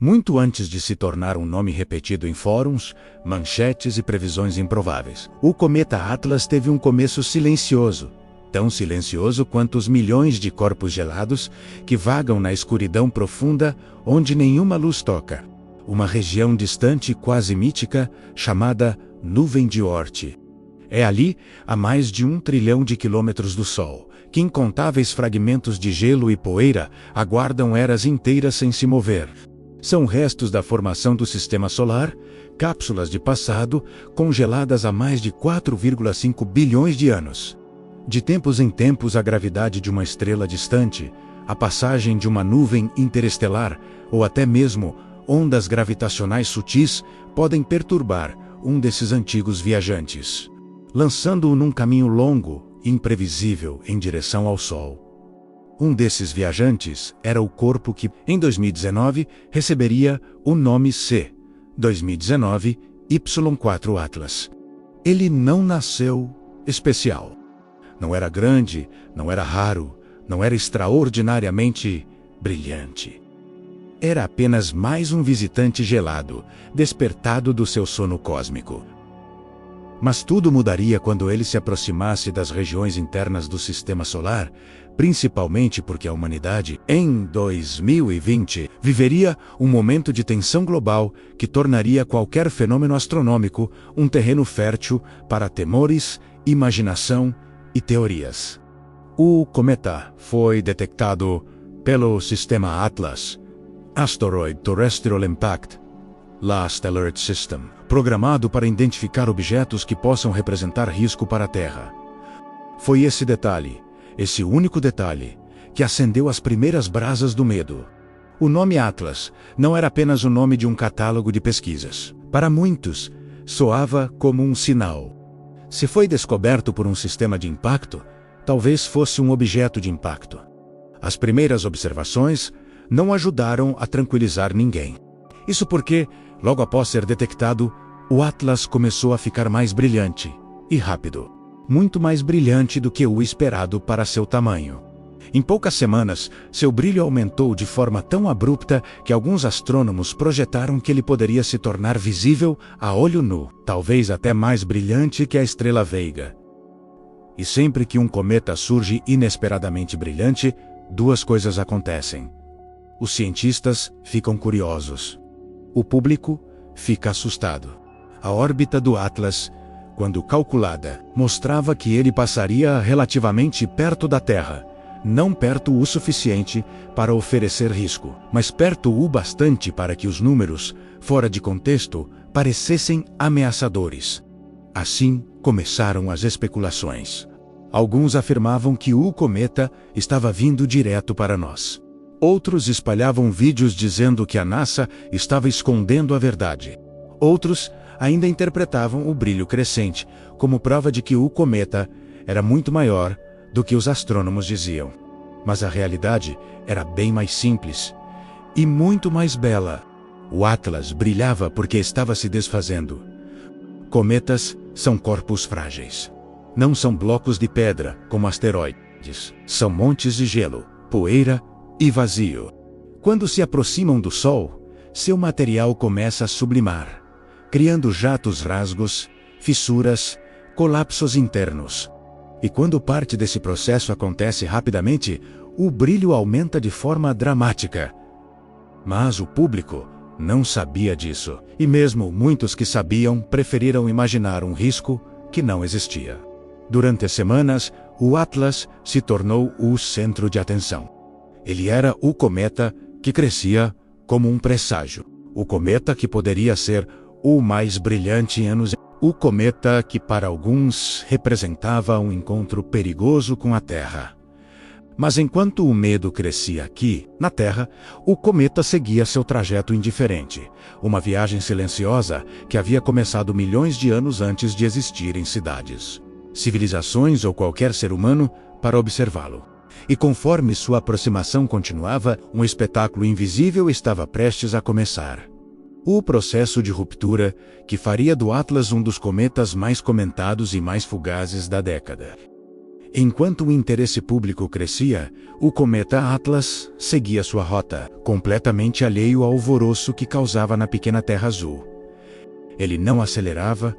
muito antes de se tornar um nome repetido em fóruns, manchetes e previsões improváveis. O cometa Atlas teve um começo silencioso, tão silencioso quanto os milhões de corpos gelados que vagam na escuridão profunda onde nenhuma luz toca. Uma região distante e quase mítica chamada Nuvem de Oort. É ali, a mais de 1 trilhão de quilômetros do Sol, que incontáveis fragmentos de gelo e poeira aguardam eras inteiras sem se mover. São restos da formação do Sistema Solar, cápsulas de passado, congeladas há mais de 4,5 bilhões de anos. De tempos em tempos, a gravidade de uma estrela distante, a passagem de uma nuvem interestelar, ou até mesmo ondas gravitacionais sutis, podem perturbar um desses antigos viajantes, lançando-o num caminho longo e imprevisível em direção ao Sol. Um desses viajantes era o corpo que, em 2019, receberia o nome C, 2019 Y4 Atlas. Ele não nasceu especial. Não era grande, não era raro, não era extraordinariamente brilhante. Era apenas mais um visitante gelado, despertado do seu sono cósmico. Mas tudo mudaria quando ele se aproximasse das regiões internas do Sistema Solar, principalmente porque a humanidade, em 2020, viveria um momento de tensão global que tornaria qualquer fenômeno astronômico um terreno fértil para temores, imaginação e teorias. O cometa foi detectado pelo Sistema Atlas, Asteroid Terrestrial Impact, Last Alert System, programado para identificar objetos que possam representar risco para a Terra. Foi esse detalhe, esse único detalhe, que acendeu as primeiras brasas do medo. O nome Atlas não era apenas o nome de um catálogo de pesquisas. Para muitos, soava como um sinal. Se foi descoberto por um sistema de impacto, talvez fosse um objeto de impacto. As primeiras observações não ajudaram a tranquilizar ninguém. Isso porque, logo após ser detectado, o Atlas começou a ficar mais brilhante e rápido. Muito mais brilhante do que o esperado para seu tamanho. Em poucas semanas, seu brilho aumentou de forma tão abrupta que alguns astrônomos projetaram que ele poderia se tornar visível a olho nu, talvez até mais brilhante que a estrela Veiga. E sempre que um cometa surge inesperadamente brilhante, duas coisas acontecem. Os cientistas ficam curiosos. O público fica assustado. A órbita do Atlas, quando calculada, mostrava que ele passaria relativamente perto da Terra. Não perto o suficiente para oferecer risco, mas perto o bastante para que os números, fora de contexto, parecessem ameaçadores. Assim começaram as especulações. Alguns afirmavam que o cometa estava vindo direto para nós. Outros espalhavam vídeos dizendo que a NASA estava escondendo a verdade. Outros ainda interpretavam o brilho crescente como prova de que o cometa era muito maior do que os astrônomos diziam. Mas a realidade era bem mais simples e muito mais bela. O Atlas brilhava porque estava se desfazendo. Cometas são corpos frágeis. Não são blocos de pedra, como asteroides. São montes de gelo, poeira e vazio. Quando se aproximam do Sol, seu material começa a sublimar, criando jatos rasgos, fissuras, colapsos internos. E quando parte desse processo acontece rapidamente, o brilho aumenta de forma dramática. Mas o público não sabia disso, e mesmo muitos que sabiam preferiram imaginar um risco que não existia. Durante as semanas, o Atlas se tornou o centro de atenção. Ele era o cometa que crescia como um presságio. O cometa que poderia ser o mais brilhante em anos. O cometa que para alguns representava um encontro perigoso com a Terra. Mas enquanto o medo crescia aqui, na Terra, o cometa seguia seu trajeto indiferente. Uma viagem silenciosa que havia começado milhões de anos antes de existirem cidades, civilizações ou qualquer ser humano para observá-lo. E conforme sua aproximação continuava, um espetáculo invisível estava prestes a começar. O processo de ruptura que faria do Atlas um dos cometas mais comentados e mais fugazes da década. Enquanto o interesse público crescia, o cometa Atlas seguia sua rota, completamente alheio ao alvoroço que causava na pequena Terra Azul. Ele não acelerava,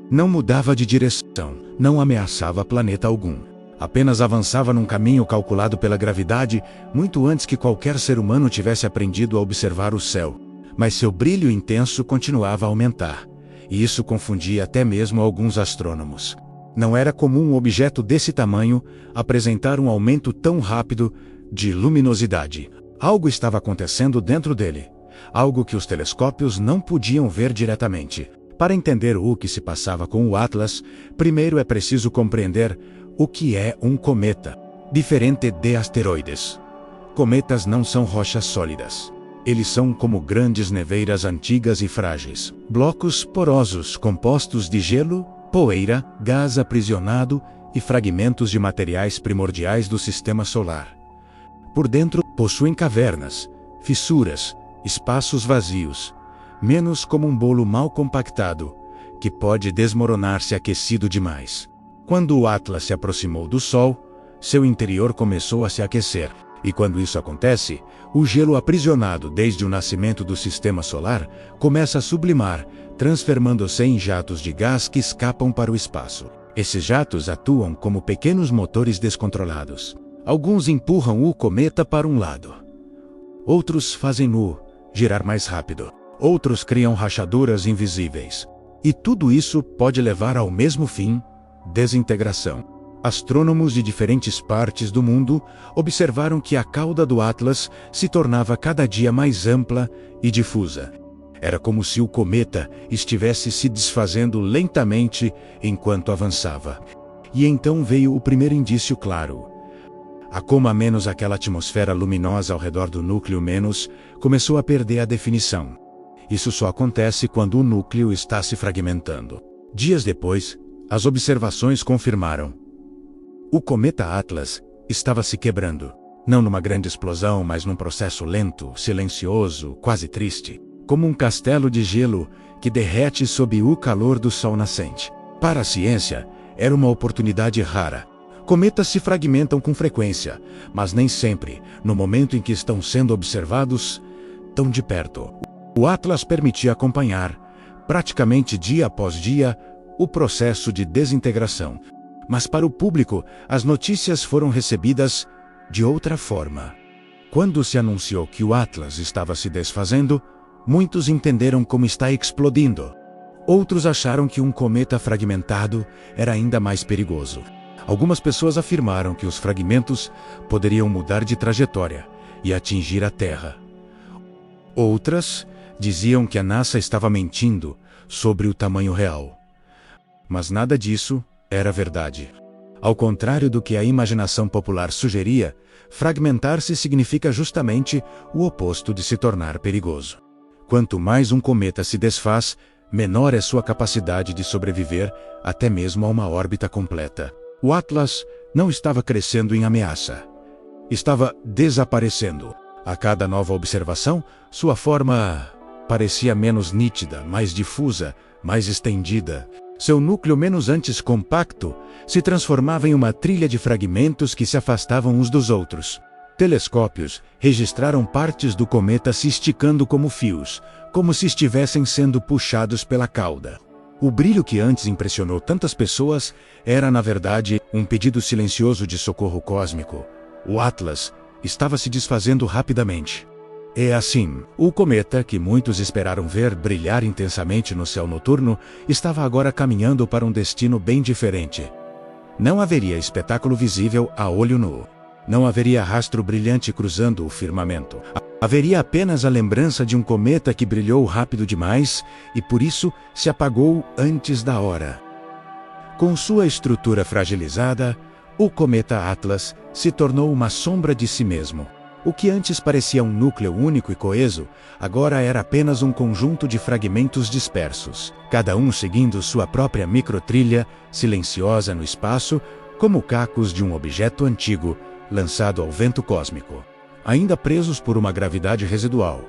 não mudava de direção, não ameaçava planeta algum. Apenas avançava num caminho calculado pela gravidade, muito antes que qualquer ser humano tivesse aprendido a observar o céu. Mas seu brilho intenso continuava a aumentar, e isso confundia até mesmo alguns astrônomos. Não era comum um objeto desse tamanho apresentar um aumento tão rápido de luminosidade. Algo estava acontecendo dentro dele, algo que os telescópios não podiam ver diretamente. Para entender o que se passava com o Atlas, primeiro é preciso compreender o que é um cometa. Diferente de asteroides, cometas não são rochas sólidas. Eles são como grandes neveiras antigas e frágeis, blocos porosos compostos de gelo, poeira, gás aprisionado e fragmentos de materiais primordiais do sistema solar. Por dentro, possuem cavernas, fissuras, espaços vazios, menos como um bolo mal compactado, que pode desmoronar se aquecido demais. Quando o Atlas se aproximou do Sol, seu interior começou a se aquecer. E quando isso acontece, o gelo aprisionado desde o nascimento do sistema solar começa a sublimar, transformando-se em jatos de gás que escapam para o espaço. Esses jatos atuam como pequenos motores descontrolados. Alguns empurram o cometa para um lado. Outros fazem-no girar mais rápido. Outros criam rachaduras invisíveis. E tudo isso pode levar ao mesmo fim: desintegração. Astrônomos de diferentes partes do mundo observaram que a cauda do Atlas se tornava cada dia mais ampla e difusa. Era como se o cometa estivesse se desfazendo lentamente enquanto avançava. E então veio o primeiro indício claro. A coma menos aquela atmosfera luminosa ao redor do núcleo menos começou a perder a definição. Isso só acontece quando o núcleo está se fragmentando. Dias depois, as observações confirmaram. O cometa Atlas estava se quebrando. Não numa grande explosão, mas num processo lento, silencioso, quase triste. Como um castelo de gelo que derrete sob o calor do sol nascente. Para a ciência, era uma oportunidade rara. Cometas se fragmentam com frequência, mas nem sempre, no momento em que estão sendo observados, tão de perto. O Atlas permitia acompanhar, praticamente dia após dia, o processo de desintegração. Mas para o público, as notícias foram recebidas de outra forma. Quando se anunciou que o Atlas estava se desfazendo, muitos entenderam como está explodindo. Outros acharam que um cometa fragmentado era ainda mais perigoso. Algumas pessoas afirmaram que os fragmentos poderiam mudar de trajetória e atingir a Terra. Outras diziam que a NASA estava mentindo sobre o tamanho real. Mas nada disso era verdade. Ao contrário do que a imaginação popular sugeria, fragmentar-se significa justamente o oposto de se tornar perigoso. Quanto mais um cometa se desfaz, menor é sua capacidade de sobreviver até mesmo a uma órbita completa. O Atlas não estava crescendo em ameaça. Estava desaparecendo. A cada nova observação, sua forma parecia menos nítida, mais difusa, mais estendida. Seu núcleo menos antes compacto se transformava em uma trilha de fragmentos que se afastavam uns dos outros. Telescópios registraram partes do cometa se esticando como fios, como se estivessem sendo puxados pela cauda. O brilho que antes impressionou tantas pessoas era, na verdade, um pedido silencioso de socorro cósmico. O Atlas estava se desfazendo rapidamente. É assim, o cometa, que muitos esperaram ver brilhar intensamente no céu noturno, estava agora caminhando para um destino bem diferente. Não haveria espetáculo visível a olho nu. Não haveria rastro brilhante cruzando o firmamento. Haveria apenas a lembrança de um cometa que brilhou rápido demais e por isso se apagou antes da hora. Com sua estrutura fragilizada, o cometa Atlas se tornou uma sombra de si mesmo. O que antes parecia um núcleo único e coeso, agora era apenas um conjunto de fragmentos dispersos, cada um seguindo sua própria microtrilha, silenciosa no espaço, como cacos de um objeto antigo, lançado ao vento cósmico. Ainda presos por uma gravidade residual,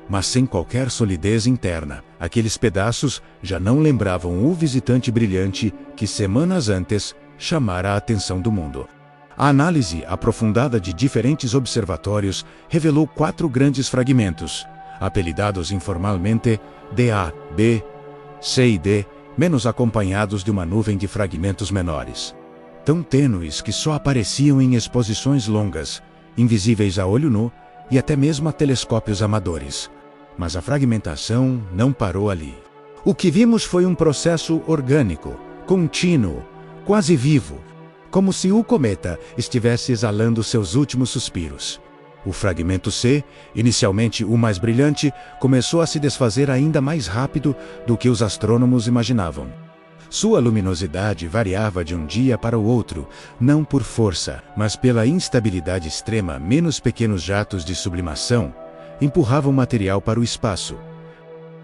mas sem qualquer solidez interna, aqueles pedaços já não lembravam o visitante brilhante que semanas antes chamara a atenção do mundo. A análise aprofundada de diferentes observatórios revelou 4 grandes fragmentos, apelidados informalmente DA, B, C e D, menos acompanhados de uma nuvem de fragmentos menores, tão tênues que só apareciam em exposições longas, invisíveis a olho nu e até mesmo a telescópios amadores. Mas a fragmentação não parou ali. O que vimos foi um processo orgânico, contínuo, quase vivo, como se o cometa estivesse exalando seus últimos suspiros. O fragmento C, inicialmente o mais brilhante, começou a se desfazer ainda mais rápido do que os astrônomos imaginavam. Sua luminosidade variava de um dia para o outro, não por força, mas pela instabilidade extrema. Menos pequenos jatos de sublimação empurravam o material para o espaço,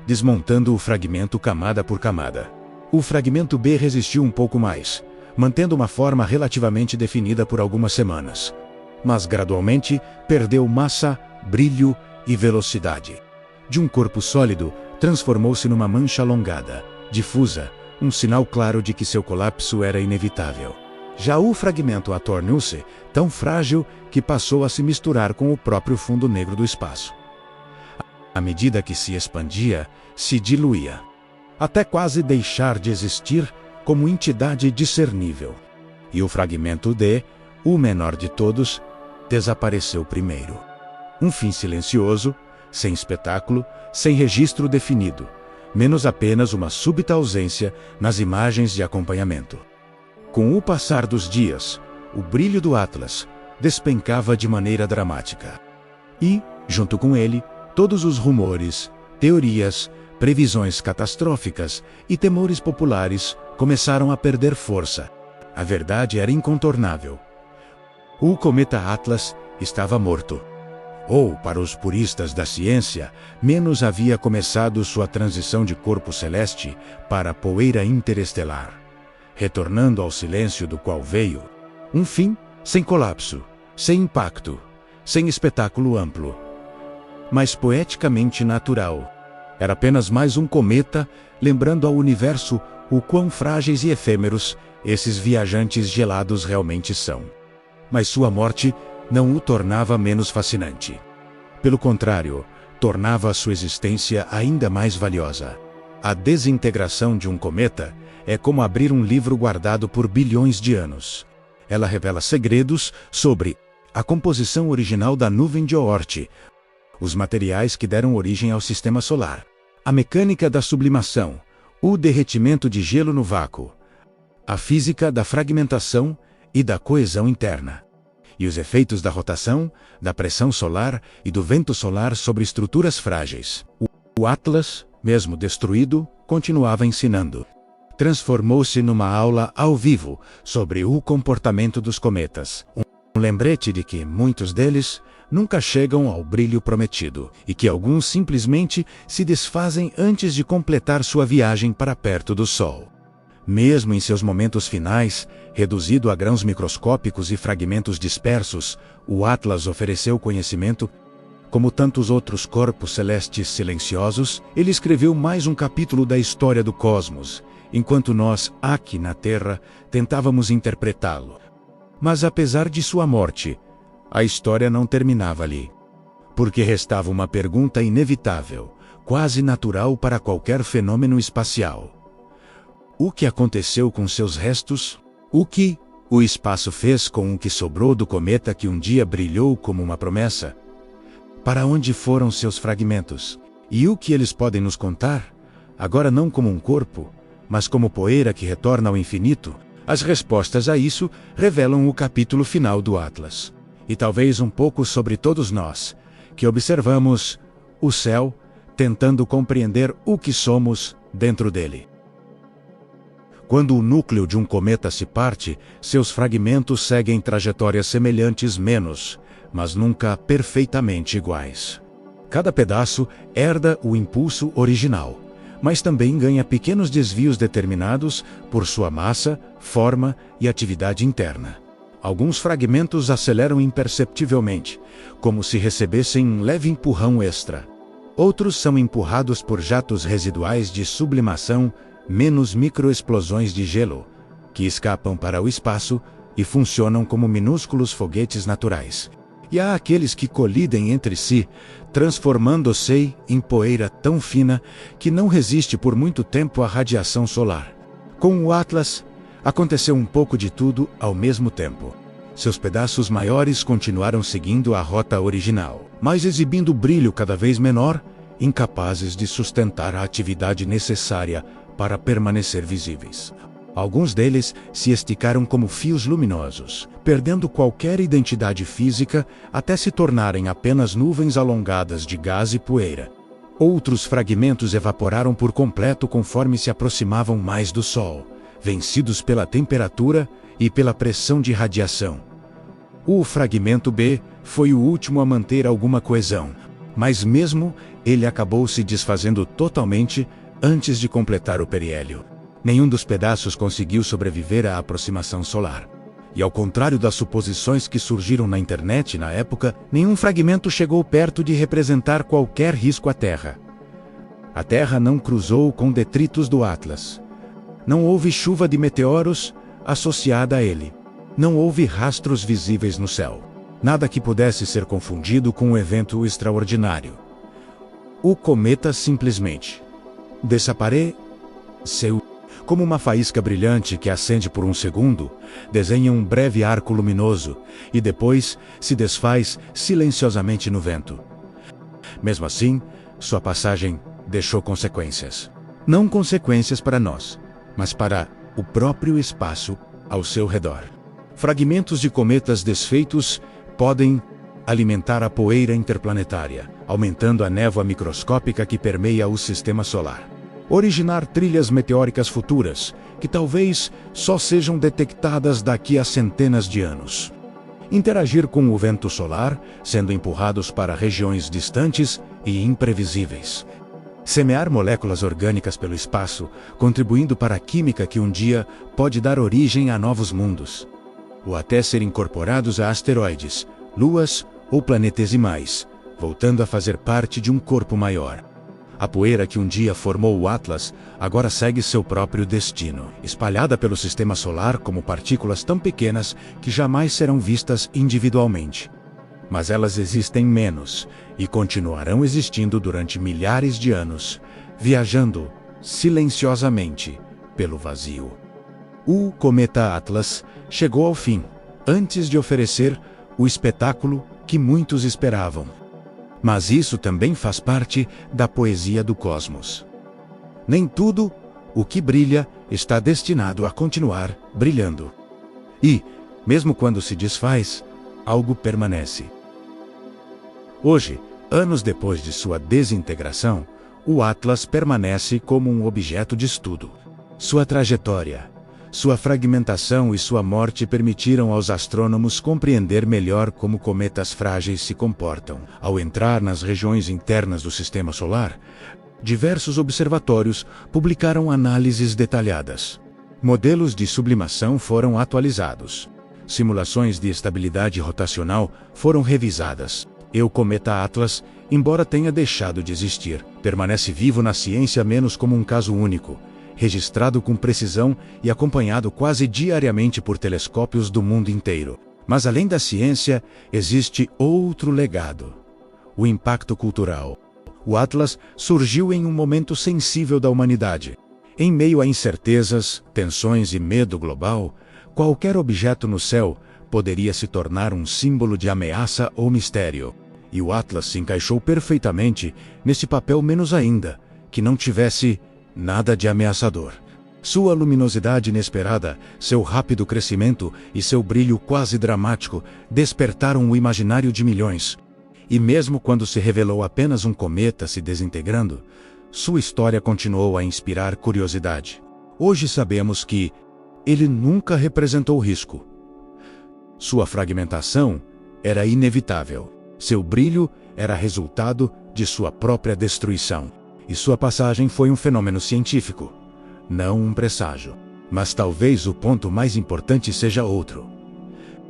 desmontando o fragmento camada por camada. O fragmento B resistiu um pouco mais, mantendo uma forma relativamente definida por algumas semanas. Mas gradualmente perdeu massa, brilho e velocidade. De um corpo sólido, transformou-se numa mancha alongada, difusa, um sinal claro de que seu colapso era inevitável. Já o fragmento A tornou-se tão frágil que passou a se misturar com o próprio fundo negro do espaço. À medida que se expandia, se diluía, até quase deixar de existir como entidade discernível. E o fragmento D, o menor de todos, desapareceu primeiro. Um fim silencioso, sem espetáculo, sem registro definido, menos apenas uma súbita ausência nas imagens de acompanhamento. Com o passar dos dias, o brilho do Atlas despencava de maneira dramática. E, junto com ele, todos os rumores, teorias, previsões catastróficas e temores populares começaram a perder força. A verdade era incontornável. O cometa Atlas estava morto. Ou, para os puristas da ciência, menos havia começado sua transição de corpo celeste para poeira interestelar, retornando ao silêncio do qual veio. Um fim sem colapso, sem impacto, sem espetáculo amplo, mas poeticamente natural. Era apenas mais um cometa, lembrando ao universo o quão frágeis e efêmeros esses viajantes gelados realmente são. Mas sua morte não o tornava menos fascinante. Pelo contrário, tornava a sua existência ainda mais valiosa. A desintegração de um cometa é como abrir um livro guardado por bilhões de anos. Ela revela segredos sobre a composição original da nuvem de Oort, os materiais que deram origem ao sistema solar, a mecânica da sublimação, o derretimento de gelo no vácuo, a física da fragmentação e da coesão interna, e os efeitos da rotação, da pressão solar e do vento solar sobre estruturas frágeis. O Atlas, mesmo destruído, continuava ensinando. Transformou-se numa aula ao vivo sobre o comportamento dos cometas. Um lembrete de que muitos deles nunca chegam ao brilho prometido e que alguns simplesmente se desfazem antes de completar sua viagem para perto do Sol. Mesmo em seus momentos finais, reduzido a grãos microscópicos e fragmentos dispersos, o Atlas ofereceu conhecimento. Como tantos outros corpos celestes silenciosos, ele escreveu mais um capítulo da história do cosmos, enquanto nós, aqui na Terra, tentávamos interpretá-lo. Mas apesar de sua morte, a história não terminava ali. Porque restava uma pergunta inevitável, quase natural para qualquer fenômeno espacial. O que aconteceu com seus restos? O que o espaço fez com o que sobrou do cometa que um dia brilhou como uma promessa? Para onde foram seus fragmentos? E o que eles podem nos contar? Agora não como um corpo, mas como poeira que retorna ao infinito? As respostas a isso revelam o capítulo final do Atlas. E talvez um pouco sobre todos nós, que observamos o céu, tentando compreender o que somos dentro dele. Quando o núcleo de um cometa se parte, seus fragmentos seguem trajetórias semelhantes menos, mas nunca perfeitamente iguais. Cada pedaço herda o impulso original, mas também ganha pequenos desvios determinados por sua massa, forma e atividade interna. Alguns fragmentos aceleram imperceptivelmente, como se recebessem um leve empurrão extra. Outros são empurrados por jatos residuais de sublimação, menos microexplosões de gelo, que escapam para o espaço e funcionam como minúsculos foguetes naturais. E há aqueles que colidem entre si, transformando-se em poeira tão fina que não resiste por muito tempo à radiação solar. Com o Atlas, aconteceu um pouco de tudo ao mesmo tempo. Seus pedaços maiores continuaram seguindo a rota original, mas exibindo brilho cada vez menor, incapazes de sustentar a atividade necessária para permanecer visíveis. Alguns deles se esticaram como fios luminosos, perdendo qualquer identidade física até se tornarem apenas nuvens alongadas de gás e poeira. Outros fragmentos evaporaram por completo conforme se aproximavam mais do Sol, vencidos pela temperatura e pela pressão de radiação. O fragmento B foi o último a manter alguma coesão, mas mesmo ele acabou se desfazendo totalmente antes de completar o periélio. Nenhum dos pedaços conseguiu sobreviver à aproximação solar. E ao contrário das suposições que surgiram na internet na época, nenhum fragmento chegou perto de representar qualquer risco à Terra. A Terra não cruzou com detritos do Atlas. Não houve chuva de meteoros associada a ele. Não houve rastros visíveis no céu. Nada que pudesse ser confundido com um evento extraordinário. O cometa simplesmente desapareceu. Como uma faísca brilhante que acende por um segundo, desenha um breve arco luminoso e depois se desfaz silenciosamente no vento. Mesmo assim, sua passagem deixou consequências. Não consequências para nós, mas para o próprio espaço ao seu redor. Fragmentos de cometas desfeitos podem alimentar a poeira interplanetária, aumentando a névoa microscópica que permeia o sistema solar. Originar trilhas meteóricas futuras, que talvez só sejam detectadas daqui a centenas de anos. Interagir com o vento solar, sendo empurrados para regiões distantes e imprevisíveis. Semear moléculas orgânicas pelo espaço, contribuindo para a química que um dia pode dar origem a novos mundos. Ou até ser incorporados a asteroides, luas ou planetesimais, voltando a fazer parte de um corpo maior. A poeira que um dia formou o Atlas agora segue seu próprio destino, espalhada pelo sistema solar como partículas tão pequenas que jamais serão vistas individualmente. Mas elas existem menos e continuarão existindo durante milhares de anos, viajando silenciosamente pelo vazio. O cometa Atlas chegou ao fim, antes de oferecer o espetáculo que muitos esperavam. Mas isso também faz parte da poesia do cosmos. Nem tudo o que brilha está destinado a continuar brilhando. E, mesmo quando se desfaz, algo permanece. Hoje, anos depois de sua desintegração, o Atlas permanece como um objeto de estudo. Sua trajetória, sua fragmentação e sua morte permitiram aos astrônomos compreender melhor como cometas frágeis se comportam. Ao entrar nas regiões internas do sistema solar, diversos observatórios publicaram análises detalhadas. Modelos de sublimação foram atualizados. Simulações de estabilidade rotacional foram revisadas. E o cometa Atlas, embora tenha deixado de existir, permanece vivo na ciência menos como um caso único, registrado com precisão e acompanhado quase diariamente por telescópios do mundo inteiro. Mas além da ciência, existe outro legado: o impacto cultural. O Atlas surgiu em um momento sensível da humanidade. Em meio a incertezas, tensões e medo global, qualquer objeto no céu poderia se tornar um símbolo de ameaça ou mistério. E o Atlas se encaixou perfeitamente nesse papel, menos ainda que não tivesse nada de ameaçador. Sua luminosidade inesperada, seu rápido crescimento e seu brilho quase dramático despertaram o imaginário de milhões. E mesmo quando se revelou apenas um cometa se desintegrando, sua história continuou a inspirar curiosidade. Hoje sabemos que ele nunca representou risco. Sua fragmentação era inevitável. Seu brilho era resultado de sua própria destruição. E sua passagem foi um fenômeno científico, não um presságio. Mas talvez o ponto mais importante seja outro.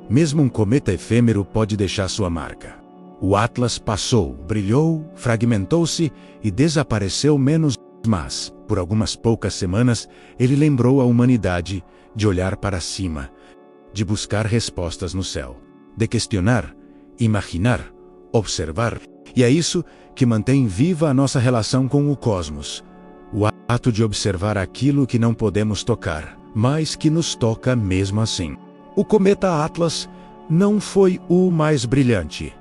Mesmo um cometa efêmero pode deixar sua marca. O Atlas passou, brilhou, fragmentou-se e desapareceu menos Mas, por algumas poucas semanas, ele lembrou a humanidade de olhar para cima, de buscar respostas no céu, de questionar, imaginar, observar. E é isso que mantém viva a nossa relação com o cosmos. O ato de observar aquilo que não podemos tocar, mas que nos toca mesmo assim. O cometa Atlas não foi o mais brilhante,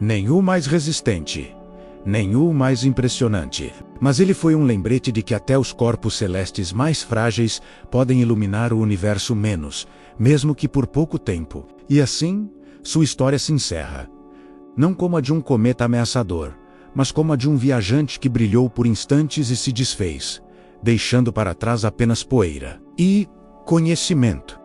nem o mais resistente, nem o mais impressionante. Mas ele foi um lembrete de que até os corpos celestes mais frágeis podem iluminar o universo menos, mesmo que por pouco tempo. E assim, sua história se encerra. Não como a de um cometa ameaçador, mas como a de um viajante que brilhou por instantes e se desfez, deixando para trás apenas poeira e conhecimento.